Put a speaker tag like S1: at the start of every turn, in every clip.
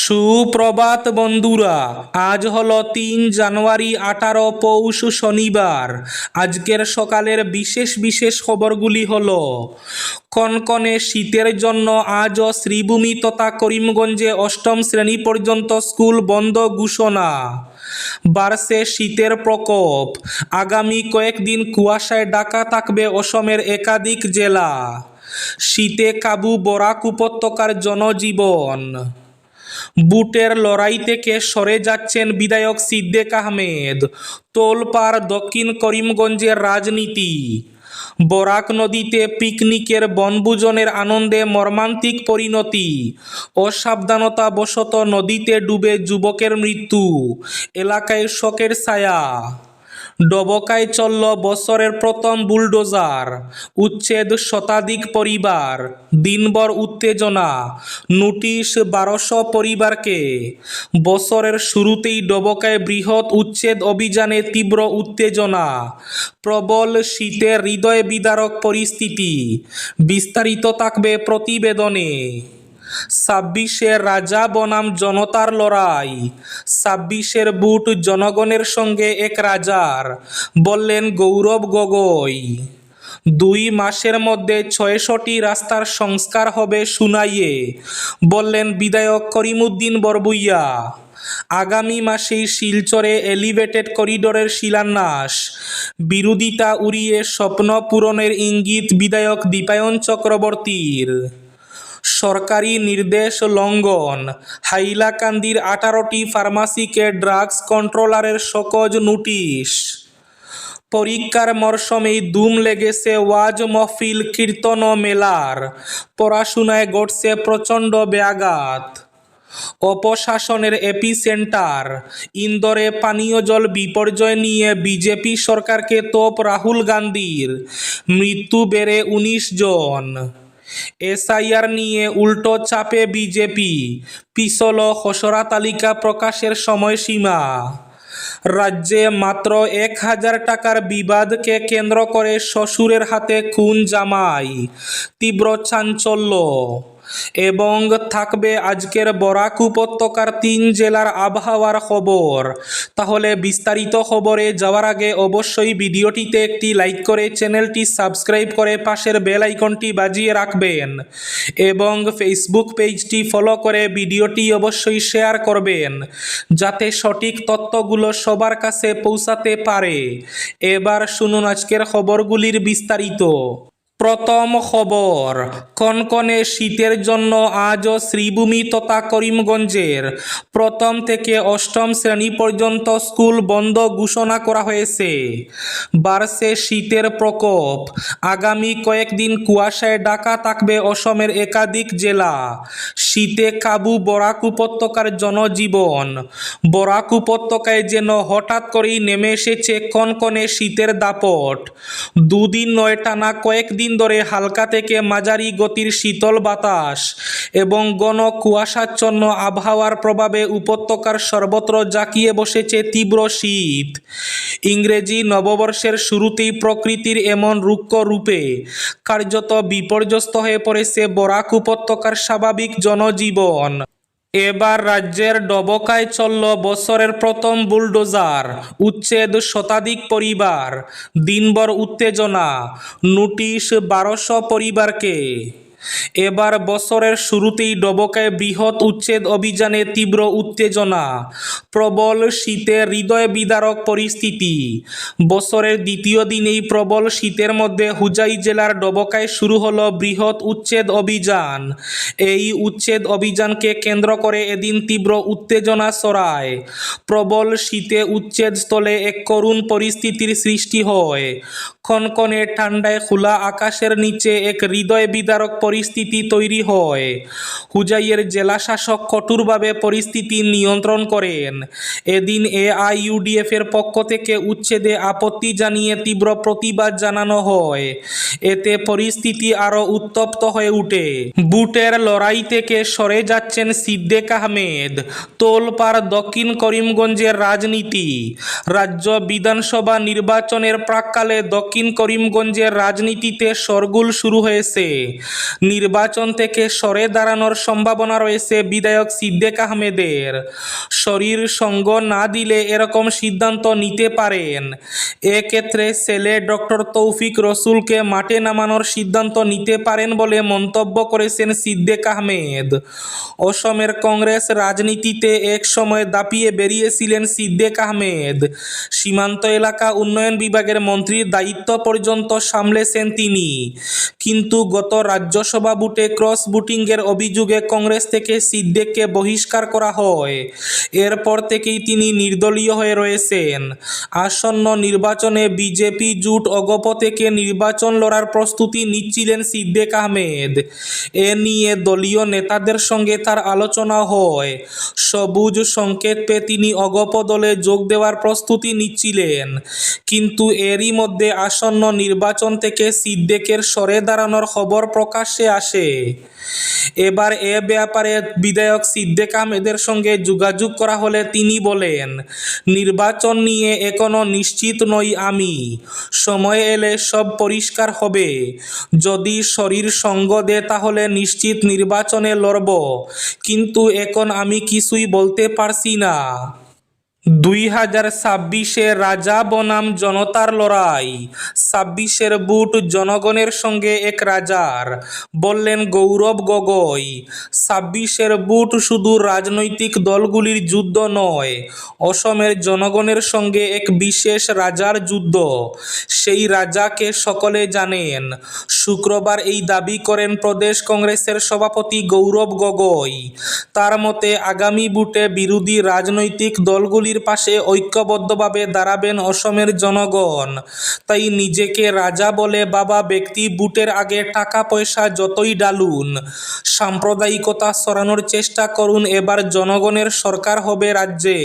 S1: সুপ্রভাত বন্ধুরা, আজ হলো 3 জানুয়ারি 18 পৌষ শনিবার। আজকের সকালের বিশেষ বিশেষ খবরগুলি হলো: কনকনে শীতের জন্য আজও শ্রীভূমি তথা করিমগঞ্জে অষ্টম শ্রেণী পর্যন্ত স্কুল বন্ধ ঘোষণা। বাড়ছে শীতের প্রকোপ, আগামী কয়েকদিন কুয়াশায় ঢাকা থাকবে অসমের একাধিক জেলা। শীতে কাবু বরাক উপত্যকার জনজীবন। বুটের লড়াই থেকে সরে যাচ্ছেন বিধায়ক সিদ্দিক আহমেদ। তোলপাড় দক্ষিণ করিমগঞ্জের রাজনীতি। বরাক নদীতে পিকনিকের বনভোজনের আনন্দে মর্মান্তিক পরিণতি। অসাবধানতাবশত নদীতে ডুবে যুবকের মৃত্যু। এলাকায় শোকের ছায়া। ডবকায় চলল বছরের প্রথম বুলডোজার। উচ্ছেদ শতাধিক পরিবার। দিনভর উত্তেজনা। নোটিশ 1200 পরিবারকে। বছরের শুরুতেই ডবকায় বৃহৎ উচ্ছেদ অভিযানে তীব্র উত্তেজনা। প্রবল শীতে হৃদয় বিদারক পরিস্থিতি। বিস্তারিত থাকবে প্রতিবেদনে। 26-এর রাজা বনাম জনতার লড়াই। 26-এর বুট জনগণের সঙ্গে এক রাজার, বললেন গৌরব গগৈ। 2 মাসের মধ্যে 600টি রাস্তার সংস্কার হবে সুনাইয়ে, বললেন বিধায়ক করিমউদ্দিন বরভূইয়া। আগামী মাসেই শিলচরে এলিভেটেড করিডোরের শিলান্যাস। বিরোধিতা উড়িয়ে স্বপ্ন পূরণের ইঙ্গিত বিধায়ক দীপায়ন চক্রবর্তীর। সরকারি নির্দেশ লঙ্ঘন। হাইলাকান্দির 18টি ফার্মাসিকে ড্রাগস কন্ট্রোলারের শোকজ নোটিশ। পরীক্ষার মরশুমেই ধুম লেগেছে ওয়াজ মহফিল, কীর্তন ও মেলার। পড়াশোনায় ঘটছে প্রচণ্ড ব্যাঘাত। অপশাসনের এপিসেন্টার। ইন্দোরে পানীয় জল বিপর্যয় নিয়ে বিজেপি সরকারকে তোপ রাহুল গান্ধীর। মৃত্যু বেড়ে 19 জন। এসআইআর নিয়ে উল্টো চাপে বিজেপি। পিছল খসড়া তালিকা প্রকাশের সময়সীমা। রাজ্যে মাত্র 1000 টাকার বিবাদকে কেন্দ্র করে শ্বশুরের হাতে খুন জামাই। তীব্র চাঞ্চল্য। এবং থাকবে আজকের বরাক উপত্যকার 3 জেলার আবহাওয়ার খবর। তাহলে বিস্তারিত খবরে যাওয়ার আগে অবশ্যই ভিডিওটিতে একটি লাইক করে চ্যানেলটি সাবস্ক্রাইব করে পাশের বেল আইকনটি বাজিয়ে রাখবেন এবং ফেসবুক পেজটি ফলো করে ভিডিওটি অবশ্যই শেয়ার করবেন, যাতে সঠিক তথ্যগুলো সবার কাছে পৌঁছাতে পারে। এবার শুনুন আজকের খবরগুলির বিস্তারিত। প্রথম খবর, কনকনে শীতের জন্য আজও শ্রীভূমি তথা করিমগঞ্জের প্রথম থেকে অষ্টম শ্রেণী পর্যন্ত স্কুল বন্ধ ঘোষণা করা হয়েছে। বাড়ছে শীতের প্রকোপ, আগামী কয়েকদিন কুয়াশায় ঢাকা থাকবে অসমের একাধিক জেলা। শীতে কাবু বরাক উপত্যকার জনজীবন। বরাক উপত্যকায় যেন হঠাৎ করেই নেমে এসেছে কনকনে শীতের দাপট। দুদিন নয়, টানা কয়েকদিন ধরে হালকা থেকে মাঝারি গতির শীতল বাতাস এবং ঘন কুয়াশাচ্ছন্ন আবহাওয়ার প্রভাবে উপত্যকার সর্বত্র জাঁকিয়ে বসেছে তীব্র শীত। ইংরেজি নববর্ষের শুরুতেই প্রকৃতির এমন রুক্ষ রূপে কার্যত বিপর্যস্ত হয়ে পড়েছে বরাক উপত্যকার স্বাভাবিক জনজীবন। এবার রাজ্যের ডবকায় চলল বছরের প্রথম বুলডোজার। উচ্ছেদ শতাধিক পরিবার। দিনভর উত্তেজনা। নোটিশ 1200 পরিবারকে। এবার বছরের শুরুতেই ডবকায় বৃহৎ উচ্ছেদ অভিযানে তীব্র উত্তেজনা। প্রবল শীতে হৃদয় বিদারক পরিস্থিতি। বছরের দ্বিতীয় দিনেই প্রবল শীতের মধ্যে হুজাই জেলার ডবকায় শুরু হলো বৃহৎ উচ্ছেদ অভিযান। এই উচ্ছেদ অভিযানকে কেন্দ্র করে এদিন তীব্র উত্তেজনা ছড়ায়। প্রবল শীতে উচ্ছেদস্থলে এক করুণ পরিস্থিতির সৃষ্টি হয়। কনকনে ঠান্ডায় খোলা আকাশের নিচে এক হৃদয় বিদারক পরিস্থিতি তৈরি হয়। হুজাইয়ের জেলাশাসক কঠোরভাবে পরিস্থিতি নিয়ন্ত্রণ করেন। এদিন AIUDF এর পক্ষ থেকে উচ্ছেদে আপত্তি জানিয়ে তীব্র প্রতিবাদ জানানো হয়। এতে পরিস্থিতি আরও উত্তপ্ত হয়ে ওঠে। বুটের লড়াই থেকে সরে যাচ্ছেন সিদ্দিক আহমেদ। তোলপাড় দক্ষিণ করিমগঞ্জের রাজনীতি। রাজ্য বিধানসভা নির্বাচনের প্রাক্কালে দক্ষিণ করিমগঞ্জের রাজনীতিতে শোরগোল শুরু হয়েছে। নির্বাচন থেকে সরে দাঁড়ানোর সম্ভাবনা রয়েছে বিধায়ক সিদ্দিক আহমেদের। শরীর সঙ্গ না দিলে এরকম সিদ্ধান্ত নিতে পারেন। এক্ষেত্রে ছেলে ডক্টর তৌফিক রসুলকে মাঠে নামানোর সিদ্ধান্ত নিতে পারেন বলে মন্তব্য করেছেন সিদ্দিক আহমেদ। অসমের কংগ্রেস রাজনীতিতে এক সময় দাপিয়ে বেরিয়েছিলেন সিদ্দিক আহমেদ। সীমান্ত এলাকা উন্নয়ন বিভাগের মন্ত্রীর দায়িত্ব পর্যন্ত সামলেছেন তিনি। কিন্তু গত রাজ্যসভা ভোটে ক্রস ভোটিংয়ের অভিযোগে কংগ্রেস থেকে সিদ্দিককে বহিষ্কার করা হয়। এরপর থেকেই তিনি নির্দলীয় হয়ে রয়েছেন। আসন্ন নির্বাচনে বিজেপি জোট অগপ থেকে নির্বাচন লড়ার প্রস্তুতি নিচ্ছিলেন সিদ্দিক আহমেদ। এ নিয়ে দলীয় নেতাদের সঙ্গে তার আলোচনা হয়। সবুজ সংকেত পেয়ে তিনি অগপ দলে যোগ দেওয়ার প্রস্তুতি নিচ্ছিলেন। কিন্তু এরই মধ্যে আসন্ন নির্বাচন থেকে সিদ্দিকের সরে দাঁড়ানোর খবর প্রকাশ্যে আসে। এবার এ ব্যাপারে বিধায়ক সিদ্দিক আহমেদের সঙ্গে যোগাযোগ করা হলে তিনি বলেন, নির্বাচন নিয়ে এখনো নিশ্চিত নই আমি। সময় এলে সব পরিষ্কার হবে। যদি শরীর সঙ্গ দেয় তাহলে নিশ্চিত নির্বাচনে লড়ব, কিন্তু এখন আমি কিছুই বলতে পারছি না। 2026 রাজা বনাম জনতার লড়াই। 26 ভোট জনগণের সঙ্গে এক রাজার, বললেন গৌরব গগৈ। 26 ভোট শুধু রাজনৈতিক দলগুলির যুদ্ধ নয়, অসমের জনগণের সঙ্গে এক বিশেষ রাজার যুদ্ধ। সেই রাজাকে সকলে জানেন। শুক্রবার এই দাবি করেন প্রদেশ কংগ্রেসের সভাপতি গৌরব গগৈ। তার মতে আগামী ভোটে বিরোধী রাজনৈতিক দলগুলির পাশে ঐক্যবদ্ধভাবে দাঁড়াবেন অসমের জনগণ। তাই নিজেকে রাজা বলে বাবা ব্যক্তি ভোটের আগে টাকা পয়সা যতই ডালুন, সাম্প্রদায়িকতা সরানোর চেষ্টা করুন, এবার জনগণের সরকার হবে রাজ্যে।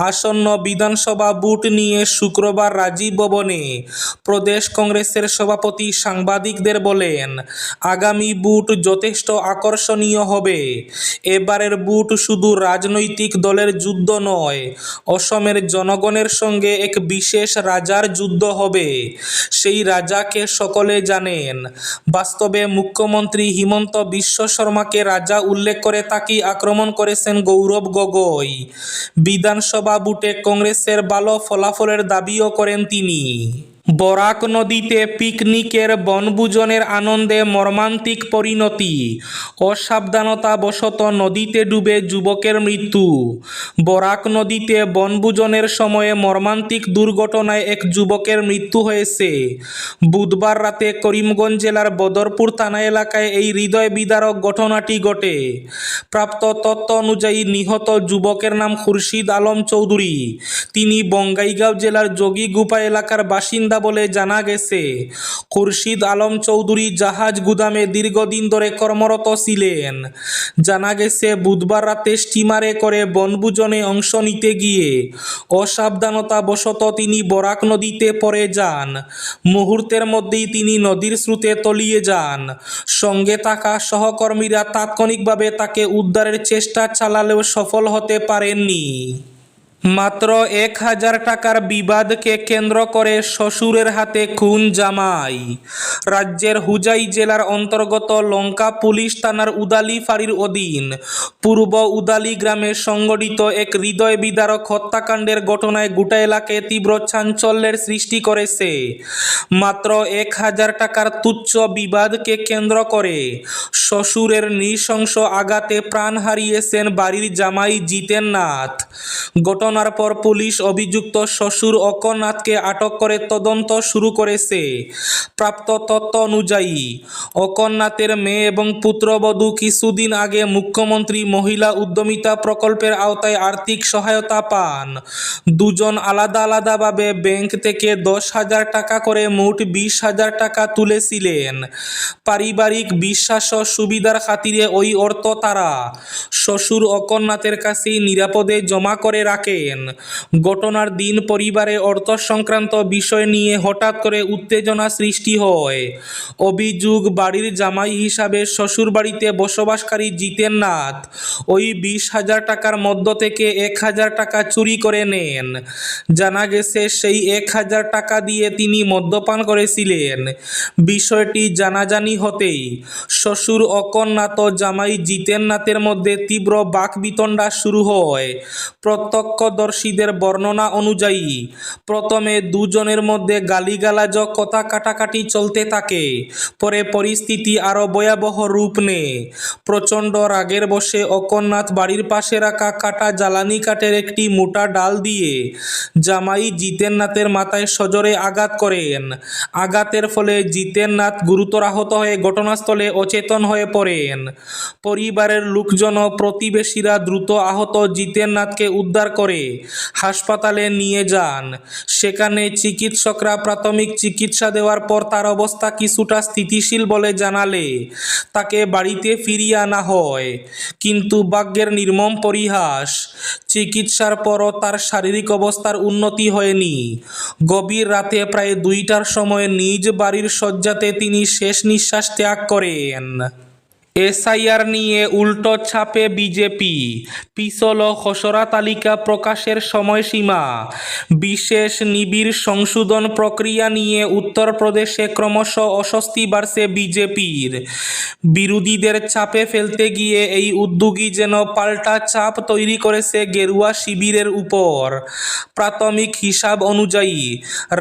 S1: আসন্ন বিধানসভা ভোট নিয়ে শুক্রবার রাজীব ভবনে প্রদেশ কংগ্রেসের সভাপতি সাংবাদিকদের বলেন, আগামী ভোট যথেষ্ট আকর্ষণীয় হবে। এবারের ভোট শুধু রাজনৈতিক দলের যুদ্ধ নয়, অসমের জনগণের সঙ্গে এক বিশেষ রাজার যুদ্ধ হবে। সেই রাজাকে সকলে জানেন। বাস্তবে মুখ্যমন্ত্রী হিমন্ত বিশ্ব শর্মাকে রাজা উল্লেখ করে তাকেই আক্রমণ করেছেন গৌরব গগৈ। বিধানসভা ভোটে কংগ্রেসের ভালো ফলাফলের দাবিও করেন তিনি। বরাক নদীতে পিকনিকের বনভোজনের আনন্দে মর্মান্তিক পরিণতি। অসাবধানতাবশত নদীতে ডুবে যুবকের মৃত্যু। বরাক নদীতে বনভোজনের সময়ে মর্মান্তিক দুর্ঘটনায় এক যুবকের মৃত্যু হয়েছে। বুধবার রাতে করিমগঞ্জ জেলার বদরপুর থানা এলাকায় এই হৃদয় বিদারক ঘটনাটি ঘটে। প্রাপ্ত তথ্য অনুযায়ী নিহত যুবকের নাম খুরশিদ আলম চৌধুরী। তিনি বঙ্গাইগাঁও জেলার যোগীগুপা এলাকার বাসিন্দা বলে জানা গেছে। খুরশিদ আলম চৌধুরী জাহাজ গুদামে দীর্ঘদিন ধরে কর্মরত ছিলেন। জানা গেছে বুধবার রাতে স্টিমারে করে বনভোজনে অংশ নিতে গিয়ে অসাবধানতাবশত তিনি বরাক নদীতে পড়ে যান। মুহূর্তের মধ্যেই তিনি নদীর স্রোতে তলিয়ে যান। সঙ্গে থাকা সহকর্মীরা তাৎক্ষণিকভাবে তাকে উদ্ধারের চেষ্টা চালালেও সফল হতে পারেননি। মাত্র 1000 টাকার বিবাদকে কেন্দ্র করে শ্বশুরের হাতে খুন জামাই। রাজ্যের হুজাই জেলার অন্তর্গত লঙ্কা পুলিশ থানার উদালি ফাঁড়ির অধীন পূর্ব উদালি গ্রামে সংঘটিত এক হৃদয় বিদারক হত্যাকাণ্ডের ঘটনায় গোটা এলাকায় তীব্র চাঞ্চল্যের সৃষ্টি করেছে। মাত্র 1000 টাকার তুচ্ছ বিবাদকে কেন্দ্র করে শ্বশুরের নৃশংস আঘাতে প্রাণ হারিয়েছেন বাড়ির জামাই জিতেন নাথ। ঘটনার পর পুলিশ অভিযুক্ত শ্বশুর অকনাথকে আটক করে তদন্ত শুরু করেছে। প্রাপ্ত তথ্য অনুযায়ী অকনাথের মেয়ে এবং পুত্রবধূ কিছুদিন আগে মুখ্যমন্ত্রী মহিলা উদ্যমিতা প্রকল্পের আওতায় আর্থিক সহায়তা পান। দুজন আলাদা আলাদাভাবে ব্যাংক থেকে 10,000 টাকা করে মোট 20,000 টাকা তুলেছিলেন। পারিবারিক বিশ্বাস ও সুবিধার খাতিরে ওই অর্থ তারা শ্বশুর অকনাথের কাছেই নিরাপদে জমা করে রাখেন। করেন। ঘটনার দিন পরিবারে অর্থ সংক্রান্ত বিষয় নিয়ে হঠাৎ করে উত্তেজনা সৃষ্টি হয়। অভিযোগ, বাড়ির জামাই হিসাবে শ্বশুরবাড়িতে বসবাসকারী জিতেন নাথ ওই 20,000 টাকার মধ্য থেকে 1,000 টাকা চুরি করে নেন। জানা গেছে সেই 1,000 টাকা দিয়ে তিনি মদ্যপান করেছিলেন। বিষয়টি জানাজানি হতেই শ্বশুর অকন নাথ ও জামাই জিতেন নাথের মধ্যে তীব্র বাকবিতণ্ডা শুরু হয়। প্রত্যক্ষদর্শীদের বর্ণনা অনুযায়ী প্রথমে দুজনের মধ্যে গালিগালাজ, কথা কাটাকাটি চলতে থাকে। পরে পরিস্থিতি আরও ভয়াবহ রূপ নেয়। প্রচণ্ড রাগের বশে অকন নাথ বাড়ির পাশে রাখা কাটা জ্বালানি কাঠের একটি মোটা ডাল দিয়ে জামাই জিতেন নাথের মাথায় সজোরে আঘাত করেন। আঘাতের ফলে জিতেন নাথ গুরুতর আহত হয়ে ঘটনাস্থলে অচেতন হয়ে পড়েন। পরিবারের লোকজন ও প্রতিবেশীরা দ্রুত আহত জিতেন নাথকে উদ্ধার করে হাসপাতালে নিয়ে যান। সেখানে চিকিৎসকরা প্রাথমিক চিকিৎসা দেওয়ার পর তার অবস্থা কিছুটা স্থিতিশীল বলে জানালে তাকে বাড়িতে ফিরিয়ে আনা হয়। কিন্তু ভাগ্যের নির্মম পরিহাস, চিকিৎসার পরও তার শারীরিক অবস্থার উন্নতি হয়নি। গভীর রাতে প্রায় 2টার সময় নিজ বাড়ির শয্যাতে তিনি শেষ নিঃশ্বাস ত্যাগ করেন। এসআইআর নিয়ে উল্টো ছাপে বিজেপি, পিছল খসড়া তালিকা প্রকাশের সময়সীমা। বিশেষ নিবিড় সংশোধন প্রক্রিয়া নিয়ে উত্তরপ্রদেশে ক্রমশ অস্বস্তি বাড়ছে বিজেপির। বিরোধীদের চাপে ফেলতে গিয়ে এই উদ্যোগই যেন পাল্টা চাপ তৈরি করেছে গেরুয়া শিবিরের উপর। প্রাথমিক হিসাব অনুযায়ী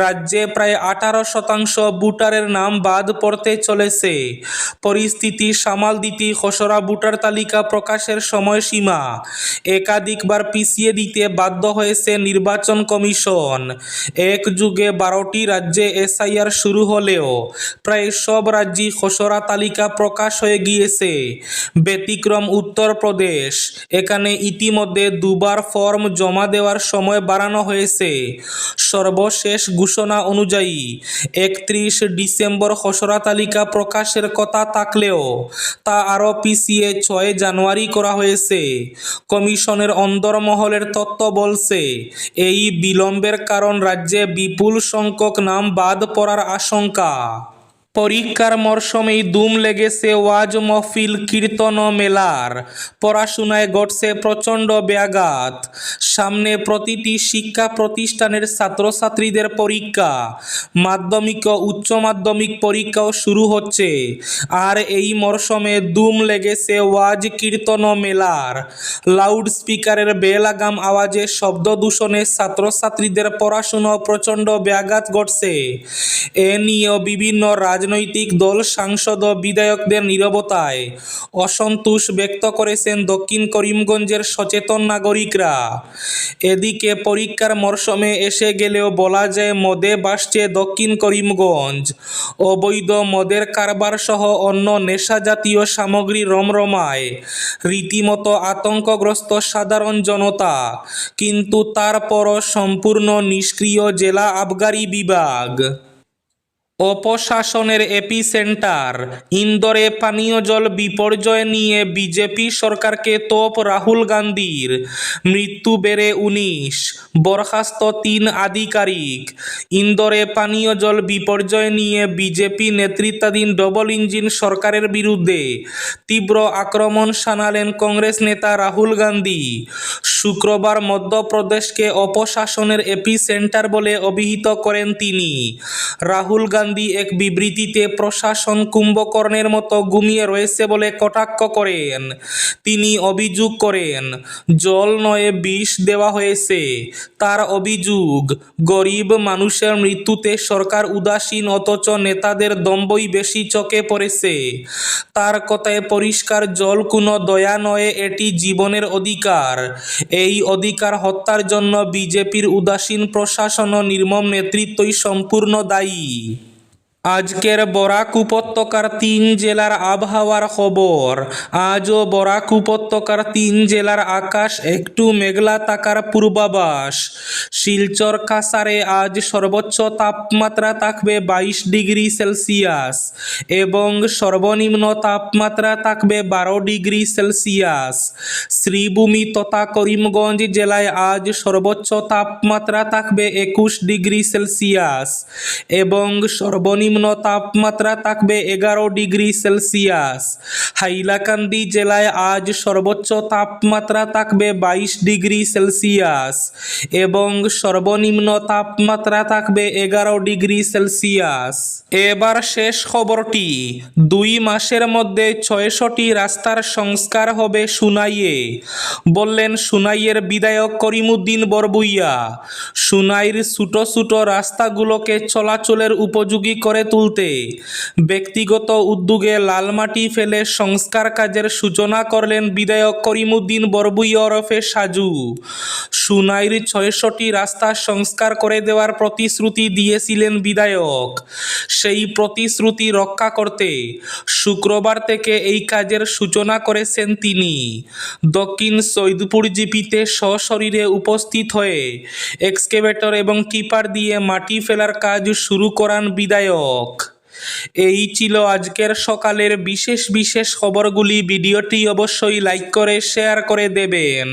S1: রাজ্যে প্রায় 18% ভোটারের নাম বাদ পড়তে চলেছে। পরিস্থিতি সামাল দিতে খসড়া ভোটার তালিকা প্রকাশের সময়সীমা একাধিকবার পিছিয়ে দিতে বাধ্য হয়েছে নির্বাচন কমিশন। একযোগে 12টি রাজ্যে এসআইআর শুরু হলেও প্রায় সব রাজ্যেই খসড়া তালিকা প্রকাশ হয়ে গিয়েছে। ব্যতিক্রম উত্তরপ্রদেশ। এখানে ইতিমধ্যে 2বার ফর্ম জমা দেওয়ার সময় বাড়ানো হয়েছে। সর্বশেষ ঘোষণা অনুযায়ী 31 ডিসেম্বর খসড়া তালিকা প্রকাশের কথা থাকলেও তা আরও পিছিয়ে 6 জানুয়ারি করা হয়েছে। কমিশনের অন্দরমহলের তথ্য বলছে, এই বিলম্বের কারণ রাজ্যে বিপুল সংখ্যক নাম বাদ পড়ার আশঙ্কা। পরীক্ষার মরশুমেই ধুম লেগেছে ওয়াজ মহফিল, কীর্তন ও মেলার। পড়াশোনায় ঘটছে প্রচণ্ড ব্যাঘাত। সামনে প্রতিটি শিক্ষা প্রতিষ্ঠানের ছাত্রছাত্রীদের পরীক্ষা। মাধ্যমিক ও উচ্চ মাধ্যমিক পরীক্ষাও শুরু হচ্ছে। আর এই মরশুমে ধুম লেগেছে ওয়াজ, কীর্তন ও মেলার। লাউড স্পিকারের বেলাগাম আওয়াজে শব্দ দূষণে ছাত্রছাত্রীদের পড়াশোনাও প্রচণ্ড ব্যাঘাত ঘটছে। এ নিয়েও বিভিন্ন রাজনৈতিক দল, সাংসদ ও বিধায়কদের নীরবতায় অসন্তোষ ব্যক্ত করেছেন দক্ষিণ করিমগঞ্জের সচেতন নাগরিকরা। এদিকে পরীক্ষার মরশুমে এসে গেলেও বলা যায় মদে ভাসছে দক্ষিণ করিমগঞ্জ। অবৈধ মদের কারবার সহ অন্য নেশাজাতীয় সামগ্রী রমরমায়। রীতিমতো আতঙ্কগ্রস্ত সাধারণ জনতা। কিন্তু তারপরও সম্পূর্ণ নিষ্ক্রিয় জেলা আবগারি বিভাগ। অপশাসনের এপিসেন্টার ইন্দোরে পানীয় জল বিপর্যয় নিয়ে বিজেপি সরকারকে তোপ রাহুল গান্ধীর। মৃত্যু বেড়ে 19, বরখাস্ত 3 আধিকারিক। ইন্দোরে পানীয় জল বিপর্যয় নিয়ে বিজেপি নেতৃত্বাধীন ডবল ইঞ্জিন সরকারের বিরুদ্ধে তীব্র আক্রমণ শানালেন কংগ্রেস নেতা রাহুল গান্ধী। শুক্রবার মধ্যপ্রদেশকে অপশাসনের এপিসেন্টার বলে অভিহিত করেন তিনি। রাহুল গান্ধী এক বিবৃতিতে প্রশাসন কুম্ভকর্ণের মতো ঘুমিয়ে রয়েছে বলে কটাক্ষ করেন। তিনি অভিযোগ করেন, জল নয় বিষ দেওয়া হয়েছে। তার অভিযোগ, গরিব মানুষের মৃত্যুতে সরকার উদাসীন, অথচ নেতাদের দম্ভই বেশি চোখে পড়েছে। তার কথায় পরিষ্কার, জল কোনো দয়া নয়, এটি জীবনের অধিকার। এই অধিকার হত্যার জন্য বিজেপির উদাসীন প্রশাসন ও নির্মম নেতৃত্বই সম্পূর্ণ দায়ী। আজকের বরাক উপত্যকার 3 জেলার আবহাওয়ার খবর। আজও বরাক উপত্যকার 3 জেলার আকাশ একটু মেঘলা থাকার পূর্বাভাস। শিলচর কাছাড়ে আজ সর্বোচ্চ তাপমাত্রা থাকবে 22 ডিগ্রি সেলসিয়াস এবং সর্বনিম্ন তাপমাত্রা থাকবে 12 ডিগ্রি সেলসিয়াস। শ্রীভূমি তথা করিমগঞ্জ জেলায় আজ সর্বোচ্চ তাপমাত্রা থাকবে 21 ডিগ্রি সেলসিয়াস এবং সর্বনিম্ন তাপমাত্রা থাকবে 11 ডিগ্রি সেলসিয়াস। হাইলাকান্দি জেলায় আজ সর্বোচ্চ তাপমাত্রা থাকবে 22 ডিগ্রি সেলসিয়াস এবং সর্বনিম্ন তাপমাত্রা থাকবে 11 ডিগ্রি সেলসিয়াস। এবার শেষ খবরটি। 2 মাসের মধ্যে 600টি রাস্তার সংস্কার হবে সুনাইয়ে, বললেন সুনাইয়ের বিধায়ক করিমউদ্দিন বরবুইয়া। সুনাইর ছোট ছোট রাস্তাগুলোকে চলাচলের উপযোগী করে তুলতে ব্যক্তিগত উদ্যোগে লাল মাটি ফেলে সংস্কার কাজের সূচনা করলেন বিধায়ক করিমউদ্দিন বরবুইয়া ওরফে সাজু। সুনাইর 600টি রাস্তা সংস্কার করে দেওয়ার প্রতিশ্রুতি দিয়েছিলেন বিধায়ক। সেই প্রতিশ্রুতি রক্ষা করতে শুক্রবার থেকে এই কাজের সূচনা করেছেন তিনি। দক্ষিণ সৈয়দপুর জিপিতে সশরীরে উপস্থিত হয়ে এক্সকেভেটর এবং টিপার দিয়ে মাটি ফেলার কাজ শুরু করান বিধায়ক। এই ছিল আজকের সকালের বিশেষ বিশেষ খবরগুলি। ভিডিওটি অবশ্যই লাইক করে শেয়ার করে দেবেন।